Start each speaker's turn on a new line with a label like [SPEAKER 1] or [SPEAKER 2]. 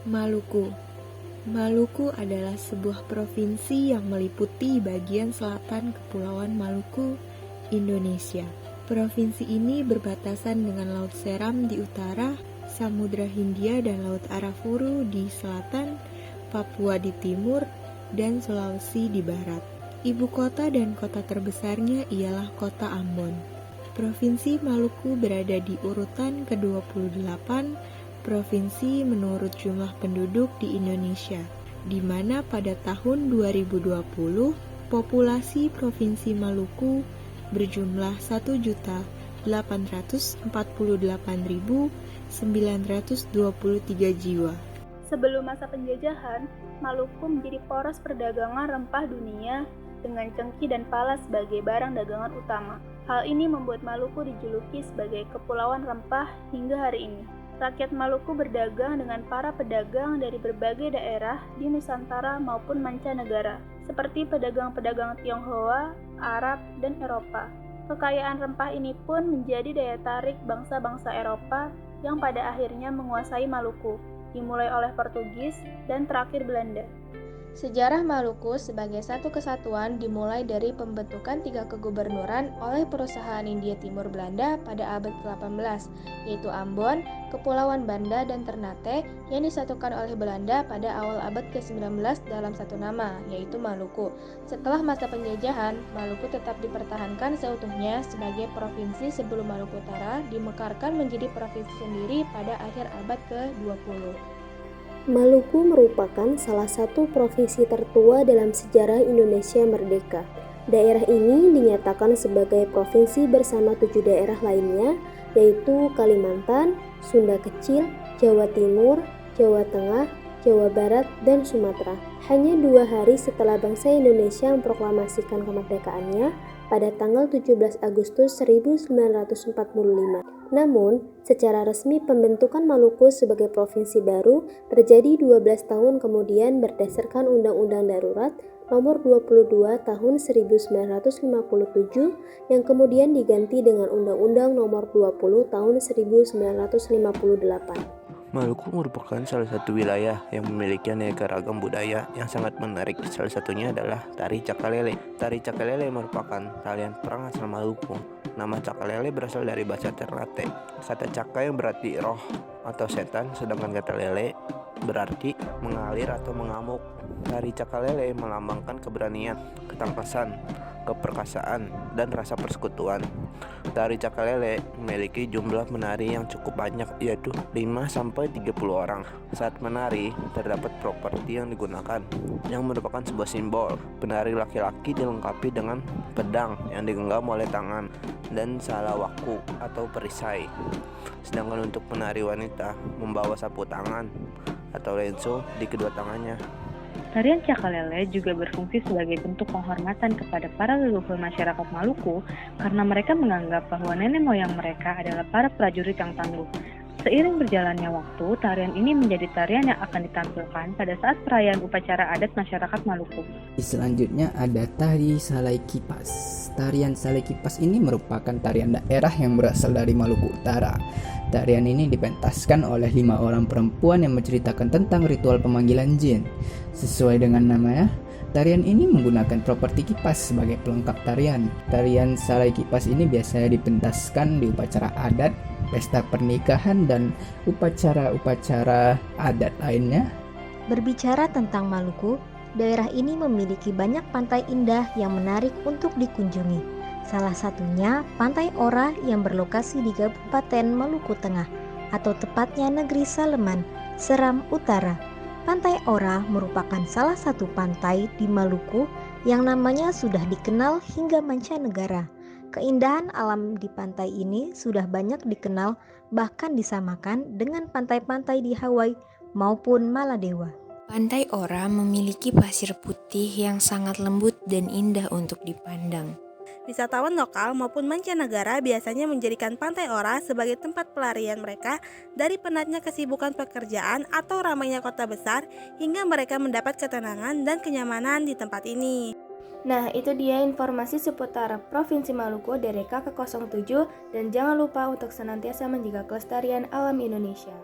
[SPEAKER 1] Maluku. Maluku adalah sebuah provinsi yang meliputi bagian selatan Kepulauan Maluku, Indonesia. Provinsi ini berbatasan dengan Laut Seram di utara, Samudra Hindia dan Laut Arafuru di selatan, Papua di timur, dan Sulawesi di barat. Ibu kota dan kota terbesarnya ialah kota Ambon. Provinsi Maluku berada di urutan ke-28 provinsi menurut jumlah penduduk di Indonesia, di mana pada tahun 2020 populasi Provinsi Maluku berjumlah 1.848.923 jiwa.
[SPEAKER 2] Sebelum masa penjajahan, Maluku menjadi poros perdagangan rempah dunia dengan cengkih dan pala sebagai barang dagangan utama. Hal ini membuat Maluku dijuluki sebagai Kepulauan Rempah hingga hari ini. Rakyat Maluku berdagang dengan para pedagang dari berbagai daerah di Nusantara maupun mancanegara, seperti pedagang-pedagang Tionghoa, Arab, dan Eropa. Kekayaan rempah ini pun menjadi daya tarik bangsa-bangsa Eropa yang pada akhirnya menguasai Maluku, dimulai oleh Portugis dan terakhir Belanda.
[SPEAKER 3] Sejarah Maluku sebagai satu kesatuan dimulai dari pembentukan 3 kegubernuran oleh perusahaan India Timur Belanda pada abad ke-18, yaitu Ambon, Kepulauan Banda, dan Ternate yang disatukan oleh Belanda pada awal abad ke-19 dalam satu nama, yaitu Maluku. Setelah masa penjajahan, Maluku tetap dipertahankan seutuhnya sebagai provinsi sebelum Maluku Utara dimekarkan menjadi provinsi sendiri pada akhir abad ke-20.
[SPEAKER 4] Maluku merupakan salah satu provinsi tertua dalam sejarah Indonesia merdeka. Daerah ini dinyatakan sebagai provinsi bersama 7 daerah lainnya, yaitu Kalimantan, Sunda Kecil, Jawa Timur, Jawa Tengah, Jawa Barat, dan Sumatera. Hanya 2 hari setelah bangsa Indonesia memproklamasikan kemerdekaannya pada tanggal 17 Agustus 1945. Namun, secara resmi pembentukan Maluku sebagai provinsi baru terjadi 12 tahun kemudian berdasarkan Undang-Undang Darurat Nomor 22 Tahun 1957 yang kemudian diganti dengan Undang-Undang Nomor 20 Tahun 1958.
[SPEAKER 5] Maluku merupakan salah satu wilayah yang memiliki aneka ragam budaya yang sangat menarik. Salah satunya adalah tari Cakalele. Tari Cakalele merupakan tarian perang asal Maluku. Nama Cakalele berasal dari bahasa Ternate. Kata Caka yang berarti roh atau setan, sedangkan kata lele berarti mengalir atau mengamuk. Tari Cakalele melambangkan keberanian, ketangkasan, keperkasaan, dan rasa persekutuan. Tari Cakalele memiliki jumlah menari yang cukup banyak, yaitu 5-30 orang. Saat menari, terdapat properti yang digunakan, yang merupakan sebuah simbol. Penari laki-laki dilengkapi dengan pedang yang digenggam oleh tangan dan salawaku atau perisai. Sedangkan untuk penari wanita membawa sapu tangan atau lenso di kedua tangannya.
[SPEAKER 6] Tarian Cakalele juga berfungsi sebagai bentuk penghormatan kepada para leluhur masyarakat Maluku karena mereka menganggap bahwa nenek moyang mereka adalah para prajurit yang tangguh. Seiring berjalannya waktu, tarian ini menjadi tarian yang akan ditampilkan pada saat perayaan upacara adat masyarakat Maluku.
[SPEAKER 7] Selanjutnya ada tari Salai Kipas. Tarian Salai Kipas ini merupakan tarian daerah yang berasal dari Maluku Utara. Tarian ini dipentaskan oleh 5 orang perempuan yang menceritakan tentang ritual pemanggilan jin. Sesuai dengan namanya, tarian ini menggunakan properti kipas sebagai pelengkap tarian. Tarian Salai Kipas ini biasanya dipentaskan di upacara adat, pesta pernikahan, dan upacara-upacara adat lainnya.
[SPEAKER 8] Berbicara tentang Maluku, daerah ini memiliki banyak pantai indah yang menarik untuk dikunjungi. Salah satunya Pantai Ora yang berlokasi di Kabupaten Maluku Tengah, atau tepatnya Negeri Saleman, Seram Utara. Pantai Ora merupakan salah satu pantai di Maluku yang namanya sudah dikenal hingga mancanegara. Keindahan alam di pantai ini sudah banyak dikenal, bahkan disamakan dengan pantai-pantai di Hawaii maupun Maladewa.
[SPEAKER 1] Pantai Ora memiliki pasir putih yang sangat lembut dan indah untuk dipandang.
[SPEAKER 9] Wisatawan lokal maupun mancanegara biasanya menjadikan Pantai Ora sebagai tempat pelarian mereka dari penatnya kesibukan pekerjaan atau ramainya kota besar, hingga mereka mendapat ketenangan dan kenyamanan di tempat ini.
[SPEAKER 3] Nah, itu dia informasi seputar Provinsi Maluku dari KK07, dan jangan lupa untuk senantiasa menjaga kelestarian alam Indonesia.